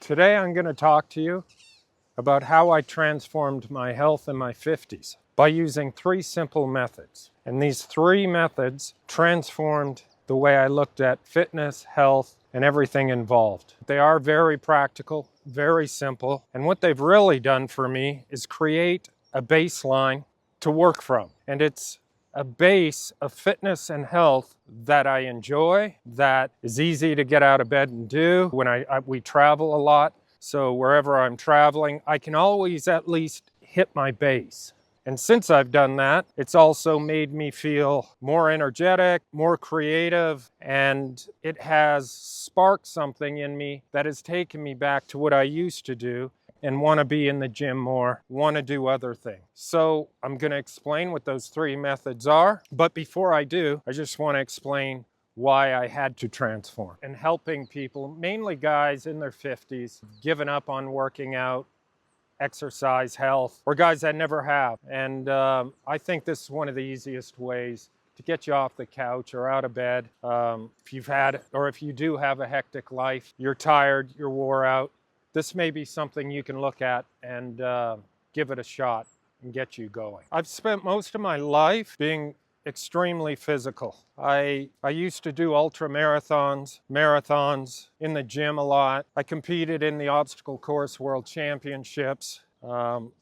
Today I'm going to talk to you about how I transformed my health in my 50s by using 3 simple methods. And these 3 methods transformed the way I looked at fitness, health, and everything involved. They are very practical, very simple, and what they've really done for me is create a baseline to work from. And it's a base of fitness and health that I enjoy, that is easy to get out of bed and do when we travel a lot. So wherever I'm traveling, I can always at least hit my base. And since I've done that, it's also made me feel more energetic, more creative, and it has sparked something in me that has taken me back to what I used to do and want to be in the gym more, want to do other things. So I'm going to explain what those 3 methods are. But before I do, I just want to explain why I had to transform. And helping people, mainly guys in their 50s, given up on working out, exercise, health, or guys that never have. And I think this is one of the easiest ways to get you off the couch or out of bed. If you do have a hectic life, you're tired, you're wore out, this may be something you can look at and give it a shot and get you going. I've spent most of my life being extremely physical. I used to do ultra marathons in the gym a lot. I competed in the obstacle course world championships.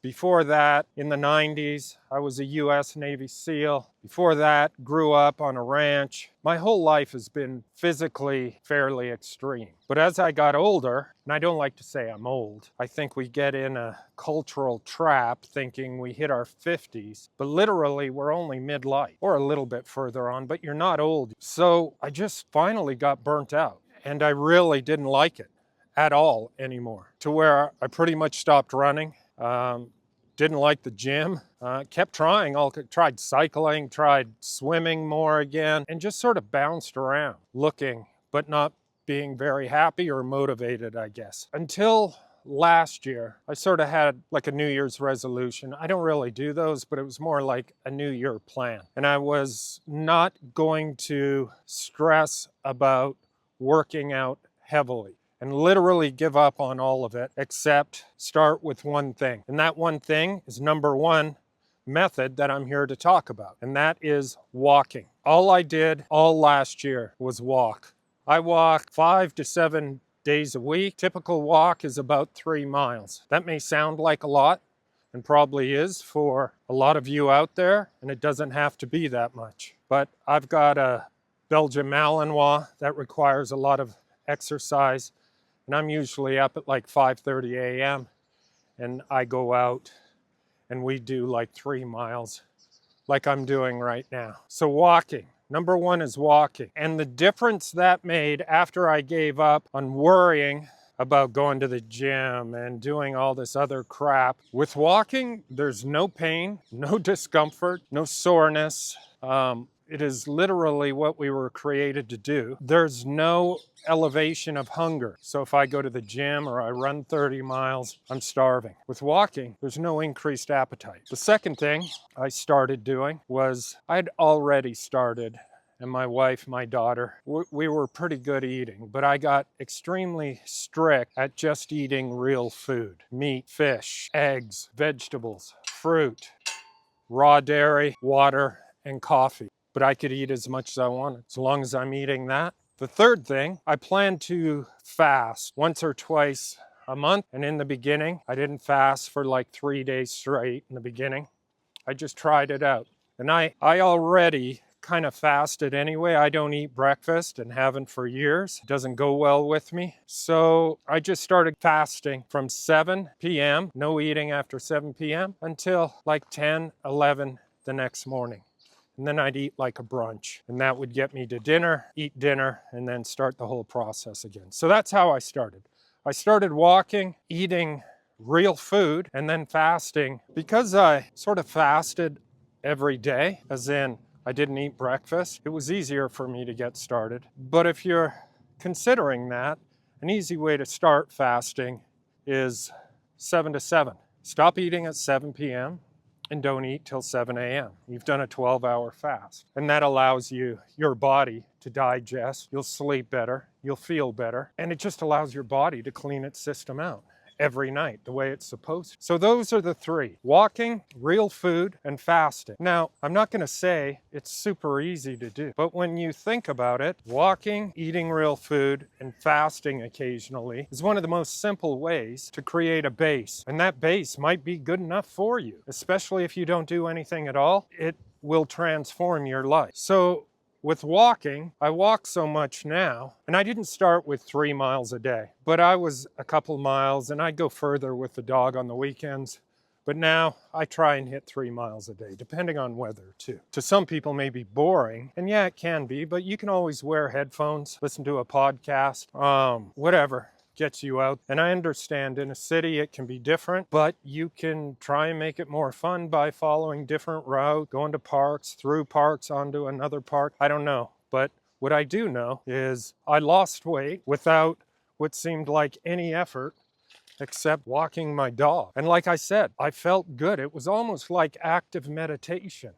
Before that, in the 90s, I was a US Navy SEAL. Before that, grew up on a ranch. My whole life has been physically fairly extreme. But as I got older, and I don't like to say I'm old, I think we get in a cultural trap thinking we hit our 50s, but literally we're only midlife or a little bit further on, but you're not old. So I just finally got burnt out, and I really didn't like it at all anymore, to where I pretty much stopped running. Didn't like the gym, kept tried cycling, tried swimming more again, and just sort of bounced around, looking, but not being very happy or motivated, I guess. Until last year, I sort of had like a New Year's resolution. I don't really do those, but it was more like a New Year plan. And I was not going to stress about working out heavily and literally give up on all of it, except start with one thing. And that one thing is number 1 method that I'm here to talk about, and that is walking. All I did all last year was walk. I walk 5 to 7 days a week. Typical walk is about 3 miles. That may sound like a lot, and probably is for a lot of you out there, and it doesn't have to be that much. But I've got a Belgian Malinois that requires a lot of exercise, and I'm usually up at like 5:30 a.m. and I go out and we do like 3 miles like I'm doing right now. So walking, number 1 is walking. And the difference that made after I gave up on worrying about going to the gym and doing all this other crap, with walking, there's no pain, no discomfort, no soreness. It is literally what we were created to do. There's no elevation of hunger. So if I go to the gym or I run 30 miles, I'm starving. With walking, there's no increased appetite. The second thing I started doing was I'd already started, and my wife, my daughter, we were pretty good eating, but I got extremely strict at just eating real food. Meat, fish, eggs, vegetables, fruit, raw dairy, water, and coffee. But I could eat as much as I wanted, as long as I'm eating that. The third thing, I plan to fast once or twice a month. And in the beginning, I didn't fast for like 3 days straight in the beginning. I just tried it out. And I already kind of fasted anyway. I don't eat breakfast and haven't for years. It doesn't go well with me. So I just started fasting from 7 p.m., no eating after 7 p.m., until like 10, 11 the next morning. And then I'd eat like a brunch. And that would get me to dinner, eat dinner, and then start the whole process again. So that's how I started. I started walking, eating real food, and then fasting. Because I sort of fasted every day, as in I didn't eat breakfast, it was easier for me to get started. But if you're considering that, an easy way to start fasting is 7 to 7. Stop eating at 7 p.m. and don't eat till 7 a.m. You've done a 12-hour fast. And that allows your body to digest, you'll sleep better, you'll feel better, and it just allows your body to clean its system out every night the way it's supposed to. So those are the three: walking, real food, and fasting. Now, I'm not going to say it's super easy to do, but when you think about it, walking, eating real food, and fasting occasionally is one of the most simple ways to create a base. And that base might be good enough for you, especially if you don't do anything at all. It will transform your life. So with walking, I walk so much now, and I didn't start with 3 miles a day, but I was a couple miles, and I'd go further with the dog on the weekends. But now I try and hit 3 miles a day, depending on weather too. To some people may be boring, and yeah, it can be, but you can always wear headphones, listen to a podcast, whatever gets you out. And I understand in a city it can be different, but you can try and make it more fun by following different routes, going to parks, through parks, onto another park. I don't know, but what I do know is I lost weight without what seemed like any effort except walking my dog. And like I said, I felt good. It was almost like active meditation.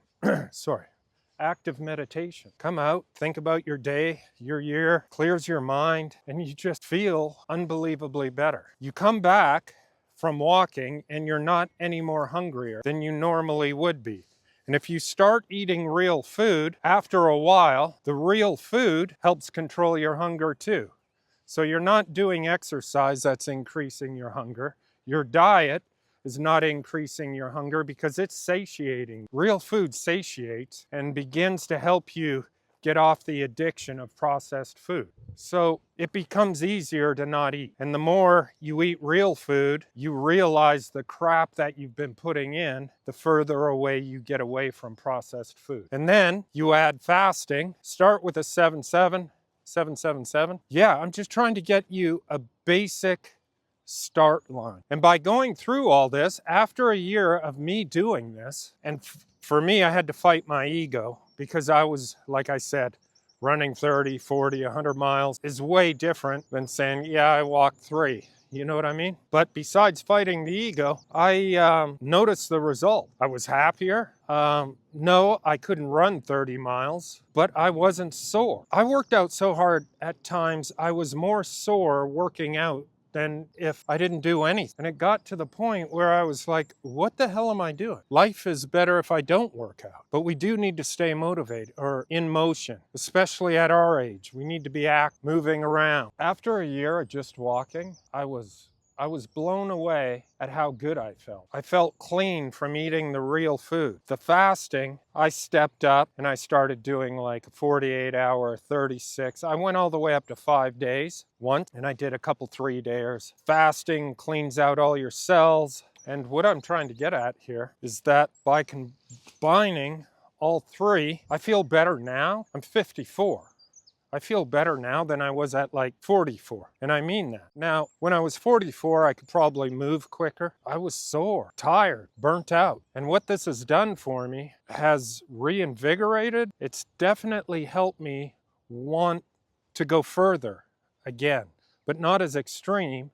Active meditation. Come out, think about your day, your year, clears your mind, and you just feel unbelievably better. You come back from walking and you're not any more hungrier than you normally would be. And if you start eating real food, after a while, the real food helps control your hunger too. So you're not doing exercise that's increasing your hunger. Your diet is not increasing your hunger because it's satiating. Real food satiates and begins to help you get off the addiction of processed food. So it becomes easier to not eat. And the more you eat real food, you realize the crap that you've been putting in, the further away you get away from processed food. And then you add fasting, start with a 7-7, 7-7-7. Yeah, I'm just trying to get you a basic start line. And by going through all this, after a year of me doing this, and for me, I had to fight my ego because I was, like I said, running 30, 40, 100 miles is way different than saying, yeah, I walked 3. You know what I mean? But besides fighting the ego, I noticed the result. I was happier. No, I couldn't run 30 miles, but I wasn't sore. I worked out so hard at times, I was more sore working out than if I didn't do anything. And it got to the point where I was like, what the hell am I doing? Life is better if I don't work out. But we do need to stay motivated or in motion, especially at our age. We need to be moving around. After a year of just walking, I was blown away at how good I felt. I felt clean from eating the real food. The fasting, I stepped up and I started doing like a 48-hour, 36. I went all the way up to 5 days once, and I did a couple 3-dayers. Fasting cleans out all your cells. And what I'm trying to get at here is that by combining all three, I feel better now. I'm 54. I feel better now than I was at like 44. And I mean that. Now, when I was 44, I could probably move quicker. I was sore, tired, burnt out. And what this has done for me has reinvigorated. It's definitely helped me want to go further again, but not as extreme.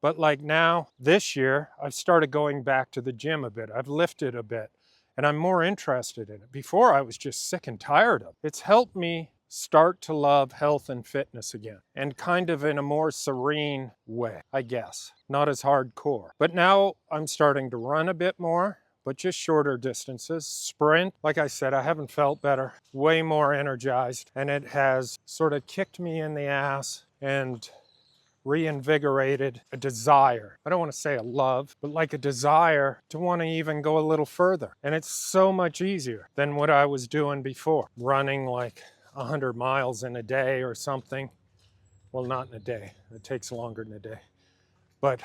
But like now, this year, I've started going back to the gym a bit. I've lifted a bit, and I'm more interested in it. Before, I was just sick and tired of it. It's helped me start to love health and fitness again, and kind of in a more serene way, I guess, not as hardcore. But now I'm starting to run a bit more, but just shorter distances. Sprint, like I said, I haven't felt better, way more energized, and it has sort of kicked me in the ass and reinvigorated a desire. I don't want to say a love, but like a desire to want to even go a little further. And it's so much easier than what I was doing before, running like 100 miles in a day or something. Well, not in a day. It takes longer than a day. But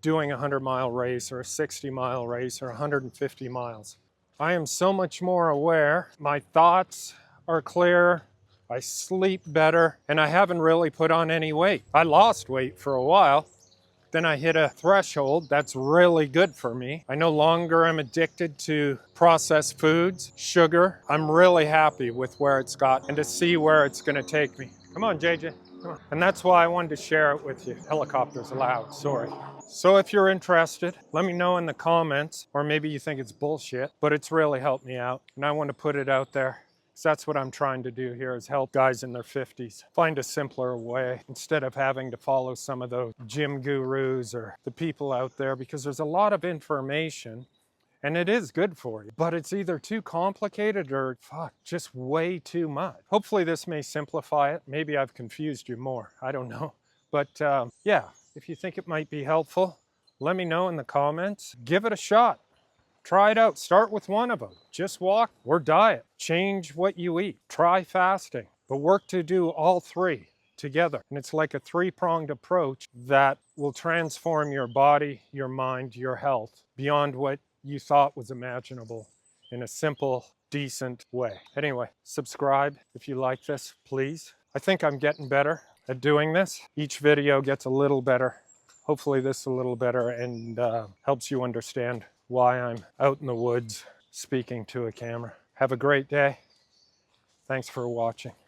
doing a 100-mile race or a 60-mile race or 150 miles. I am so much more aware. My thoughts are clearer. I sleep better. And I haven't really put on any weight. I lost weight for a while. Then I hit a threshold that's really good for me. I no longer am addicted to processed foods, sugar. I'm really happy with where it's got and to see where it's gonna take me. Come on, JJ, come on. And that's why I wanted to share it with you. Helicopter's loud, sorry. So if you're interested, let me know in the comments, or maybe you think it's bullshit, but it's really helped me out. And I want to put it out there. So that's what I'm trying to do here, is help guys in their 50s find a simpler way instead of having to follow some of those gym gurus or the people out there, because there's a lot of information and it is good for you, but it's either too complicated or just way too much. Hopefully this may simplify it. Maybe I've confused you more. I don't know. But yeah, if you think it might be helpful, let me know in the comments. Give it a shot. Try it out. Start with one of them. Just walk or diet. Change what you eat. Try fasting. But work to do all three together. And it's like a three-pronged approach that will transform your body, your mind, your health beyond what you thought was imaginable in a simple, decent way. Anyway, subscribe if you like this, please. I think I'm getting better at doing this. Each video gets a little better. Hopefully this is a little better and helps you understand why I'm out in the woods speaking to a camera. Have a great day. Thanks for watching.